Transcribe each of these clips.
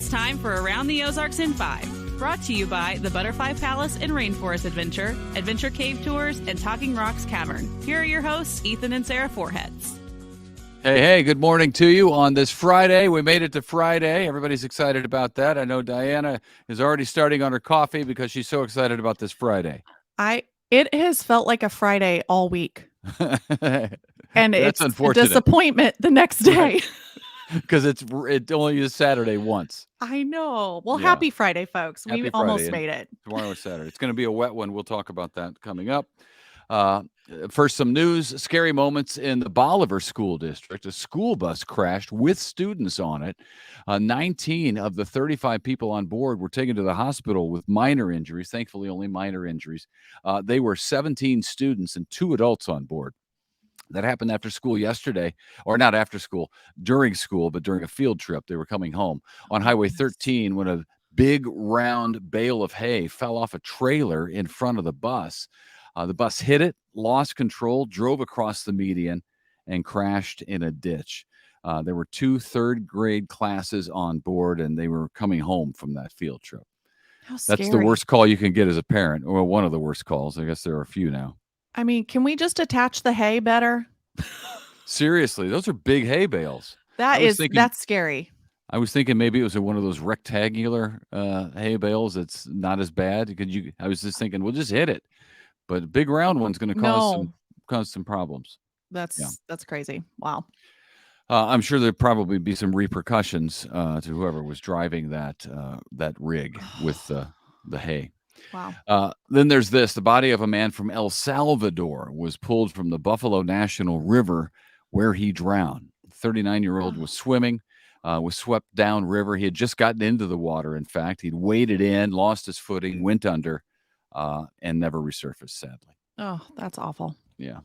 It's time for Around the Ozarks in 5, brought to you by the Butterfly Palace and Rainforest Adventure, Adventure Cave Tours, and Talking Rocks Cavern. Here are your hosts, Ethan and Sarah Foreheads. Hey, good morning to you on this Friday. We made it to Friday. Everybody's excited about that. I know Diana is already starting on her coffee because she's so excited about this Friday. It has felt like a Friday all week. And That's it's unfortunate. a disappointment the next day. Because it only is Saturday once. I know. Well, Yeah. Happy Friday, folks. Happy We Friday, almost and made it. Tomorrow is Saturday. It's going to be a wet one. We'll talk about that coming up. First, some news. Scary moments in the Bolivar School District. A school bus crashed with students on it. 19 of the 35 people on board were taken to the hospital with minor injuries. Thankfully, only minor injuries. They were 17 students and 2 adults on board. That happened after school yesterday, or not after school, during school, but during a field trip. They were coming home on Highway 13 when a big round bale of hay fell off a trailer in front of the bus. The bus hit it, lost control, drove across the median, and crashed in a ditch. There were 2 third-grade classes on board, and they were coming home from that field trip. How scary. That's the worst call you can get as a parent, or one of the worst calls. I guess there are a few now. I mean, can we just attach the hay better? Seriously, those are big hay bales. That's scary. I was thinking maybe it was one of those rectangular hay bales that's not as bad. I was just thinking, we'll just hit it. But a big round one's going to cause some problems. That's crazy. Wow. I'm sure there'd probably be some repercussions to whoever was driving that rig with the hay. Wow. Then there's this. The body of a man from El Salvador was pulled from the Buffalo National River where he drowned. 39-year-old was swimming, was swept down river. He had just gotten into the water, in fact. He'd waded in, lost his footing, went under, and never resurfaced, sadly. Oh, that's awful. Yeah.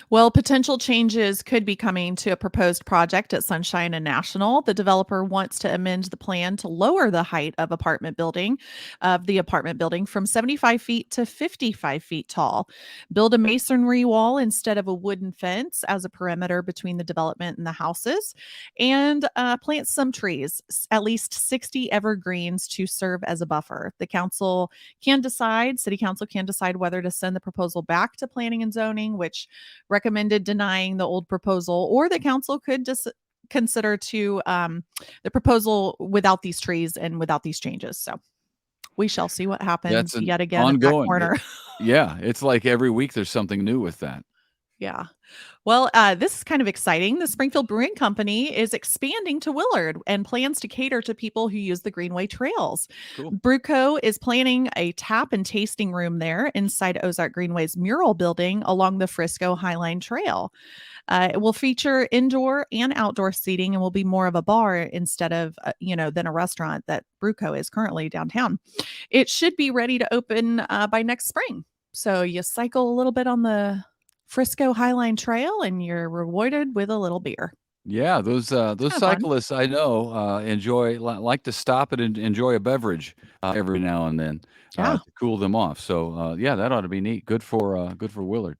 Well, potential changes could be coming to a proposed project at Sunshine and National. The developer wants to amend the plan to lower the height of the apartment building from 75 feet to 55 feet tall, build a masonry wall instead of a wooden fence as a perimeter between the development and the houses, and plant some trees, at least 60 evergreens to serve as a buffer. City council can decide whether to send the proposal back to planning and zoning, which recommended denying the old proposal, or the council could just consider the proposal without these trees and without these changes. So we shall see what happens yet again ongoing. In that corner. Yeah, it's like every week there's something new with that. Yeah. Well, this is kind of exciting. The Springfield Brewing Company is expanding to Willard and plans to cater to people who use the Greenway trails. Cool. Brew Co is planning a tap and tasting room there inside Ozark Greenway's mural building along the Frisco Highline Trail. It will feature indoor and outdoor seating and will be more of a bar instead of, than a restaurant that Brew Co is currently downtown. It should be ready to open by next spring. So you cycle a little bit on the Frisco Highline Trail and you're rewarded with a little beer. Yeah, those cyclists fun. I know like to stop and enjoy a beverage every now and then to cool them off. So that ought to be neat. Good for Willard.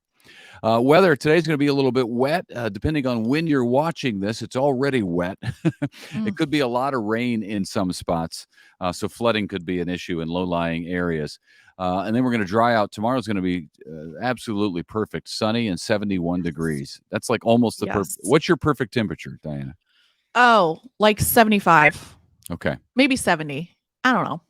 Weather today's going to be a little bit wet, depending on when you're watching this. It's already wet. It could be a lot of rain in some spots, so flooding could be an issue in low-lying areas. And then we're going to dry out. Tomorrow's going to be absolutely perfect, sunny and 71 degrees. That's like almost the perfect. What's your perfect temperature, Diana? Oh, like 75. Okay. Maybe 70. I don't know.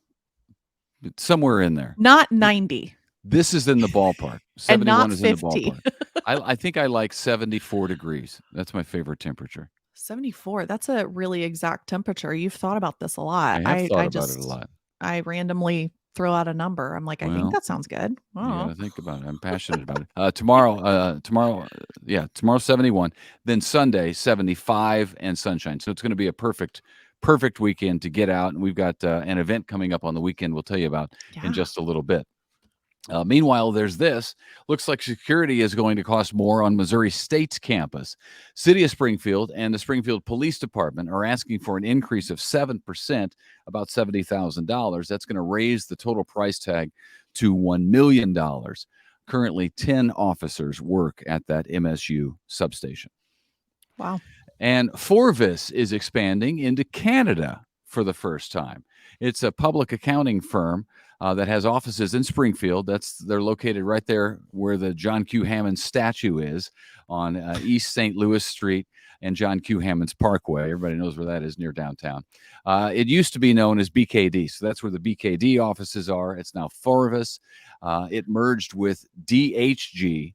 Somewhere in there. Not 90. This is in the ballpark. 71 and not is 50. In the ballpark. I think I like 74 degrees. That's my favorite temperature. 74. That's a really exact temperature. You've thought about this a lot. I have thought about it a lot. I randomly throw out a number. I'm like, I think that sounds good. You gotta think about it. I'm passionate about it. Tomorrow, 71. Then Sunday, 75 and sunshine. So it's going to be a perfect weekend to get out. And we've got an event coming up on the weekend we'll tell you about in just a little bit. Meanwhile, there's this. Looks like security is going to cost more on Missouri State's campus. City of Springfield and the Springfield Police Department are asking for an increase of 7%, about $70,000. That's going to raise the total price tag to $1 million. Currently, 10 officers work at that MSU substation. Wow. And Forvis is expanding into Canada. for the first time. It's a public accounting firm that has offices in Springfield. They're located right there where the John Q. Hammond statue is on East St. Louis Street and John Q. Hammond's Parkway. Everybody knows where that is, near downtown. It used to be known as BKD, so that's where the BKD offices are. It's now Forvis. It merged with DHG.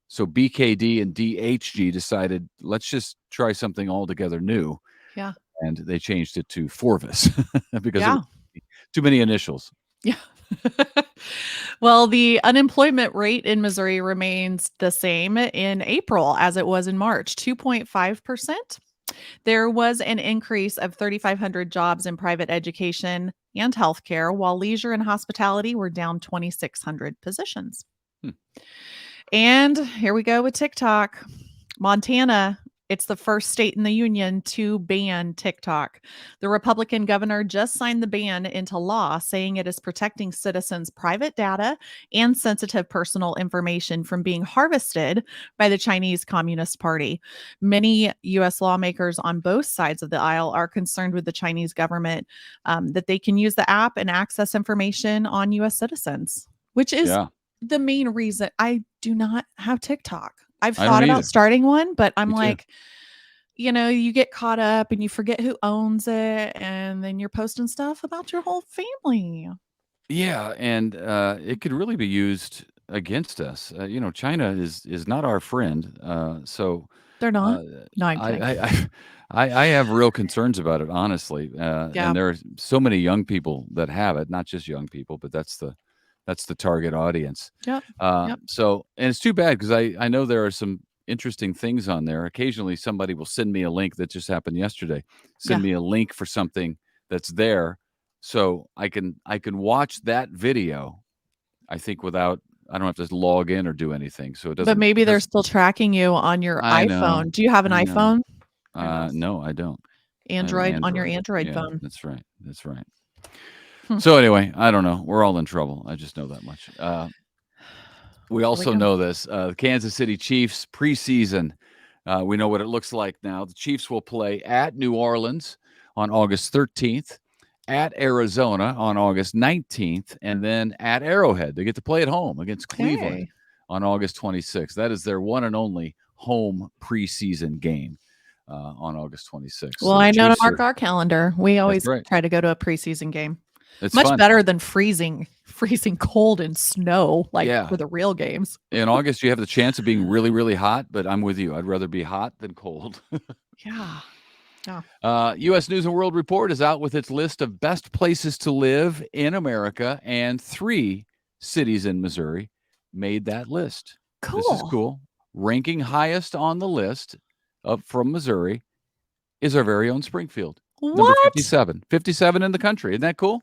So BKD and DHG decided, let's just try something altogether new. Yeah. And they changed it to Forvis because Yeah. it was too many initials. Yeah. Well, the unemployment rate in Missouri remains the same in April as it was in March, 2.5%. There was an increase of 3,500 jobs in private education and healthcare, while leisure and hospitality were down 2,600 positions. And here we go with TikTok. Montana, it's the first state in the union to ban TikTok. The Republican governor just signed the ban into law, saying it is protecting citizens' private data and sensitive personal information from being harvested by the Chinese Communist Party. Many U.S. lawmakers on both sides of the aisle are concerned with the Chinese government that they can use the app and access information on U.S. citizens, which is the main reason I do not have TikTok. I've thought about starting one, but I'm like, you get caught up and you forget who owns it, and then you're posting stuff about your whole family. Yeah, and it could really be used against us. China is not our friend, so they're not. No, I'm kidding. I have real concerns about it, honestly. And there are so many young people that have it, not just young people, but that's the target audience. Yep. So, and it's too bad because I know there are some interesting things on there. Occasionally somebody will send me a link that just happened yesterday. Send me a link for something that's there. So I can watch that video, I think, I don't have to log in or do anything. So it doesn't. But maybe they're still tracking you on your iPhone. Do you have an iPhone? No, I don't. Android on your Android phone. That's right. So anyway, I don't know. We're all in trouble. I just know that much. We also know this. The Kansas City Chiefs preseason. We know what it looks like now. The Chiefs will play at New Orleans on August 13th, at Arizona on August 19th, and then at Arrowhead. They get to play at home against Cleveland on August 26th. That is their one and only home preseason game on August 26th. Well, I know to mark our calendar. We always try to go to a preseason game. It's much better than freezing cold and snow for the real games. In August, you have the chance of being really, really hot, but I'm with you. I'd rather be hot than cold. U.S. News and World Report is out with its list of best places to live in America, and 3 cities in Missouri made that list. Cool. This is cool. Ranking highest on the list from Missouri is our very own Springfield. What? Number 57. 57 in the country. Isn't that cool?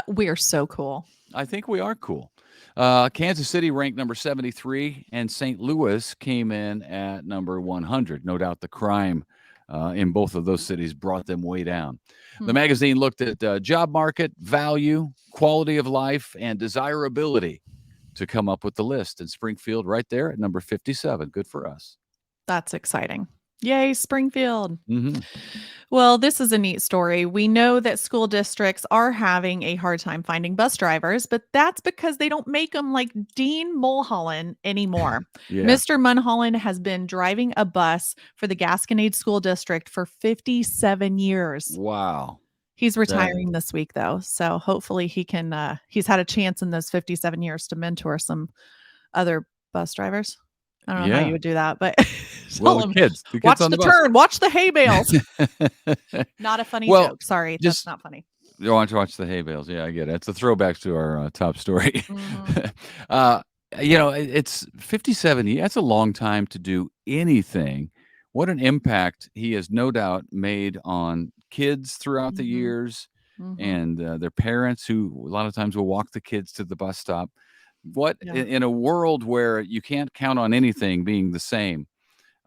We are so cool. I think we are cool. Kansas City ranked number 73, and St. Louis came in at number 100. No doubt the crime in both of those cities brought them way down. The magazine looked at job market, value, quality of life, and desirability to come up with the list. And Springfield right there at number 57. Good for us. That's exciting. Yay, Springfield. Mm-hmm. Well, this is a neat story. We know that school districts are having a hard time finding bus drivers, but that's because they don't make them like Dean Mulholland anymore. Mr. Mulholland has been driving a bus for the Gasconade School District for 57 years. Wow. He's retiring this week, though, so hopefully he can, he's had a chance in those 57 years to mentor some other bus drivers. I don't know how you would do that, but well, the kids watch on the turn, watch the hay bales. Not a funny joke. Sorry, that's not funny. You want to watch the hay bales. Yeah, I get it. It's a throwback to our top story. It's 57 years. That's a long time to do anything. What an impact he has no doubt made on kids throughout the years and their parents, who a lot of times will walk the kids to the bus stop. In a world where you can't count on anything being the same,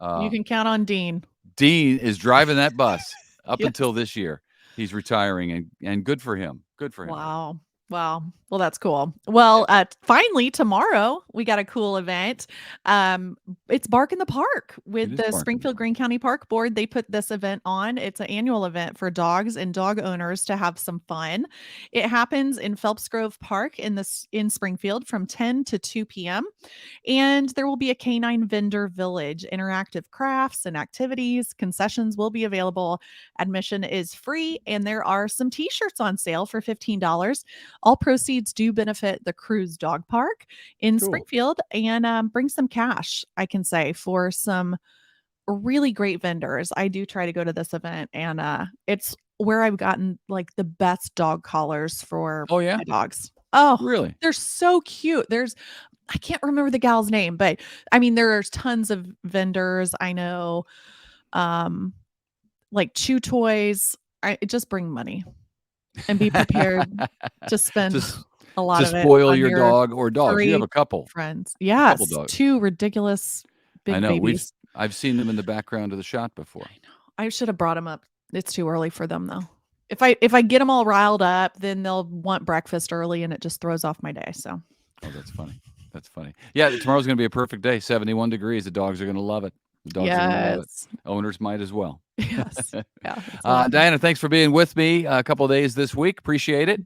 you can count on Dean. Dean is driving that bus up until this year. He's retiring, and good for him. Good for him. Wow. Wow. Well, that's cool. Well, finally tomorrow we got a cool event. It's Bark in the Park It with is the Bark in the Springfield Park. Green County Park Board. They put this event on. It's an annual event for dogs and dog owners to have some fun. It happens in Phelps Grove Park in Springfield from 10 to 2 p.m. And there will be a canine vendor village, interactive crafts and activities. Concessions will be available. Admission is free, and there are some t-shirts on sale for $15. All proceeds do benefit the Cruise Dog Park in Cool. Springfield, and bring some cash, I can say, for some really great vendors. I do try to go to this event, and it's where I've gotten like the best dog collars for Oh, yeah? my dogs. Oh, Really? they're so cute. I can't remember the gal's name, but I mean, there's tons of vendors. I know, like Chew Toys. Just bring money and be prepared to spend Just a lot to of it spoil on your your dog or dogs. You have furry a couple. friends. Couple Yes, dogs. 2 ridiculous I big know. babies. I've seen them in the background of the shot before. I know. I should have brought them up. It's too early for them though. If I get them all riled up, then they'll want breakfast early, and it just throws off my day. So, Oh, that's funny. That's funny. Yeah, tomorrow's going to be a perfect day. 71 degrees. The dogs are going to love it. The dogs are going to love it. yes, Owners might as well. yes, yeah. That's what I think. Diana, thanks for being with me a couple of days this week. Appreciate it.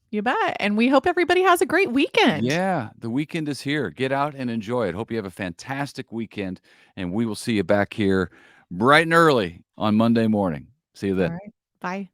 You bet. And we hope everybody has a great weekend. Yeah, the weekend is here. Get out and enjoy it. Hope you have a fantastic weekend, and we will see you back here bright and early on Monday morning. See you All then. right. Bye.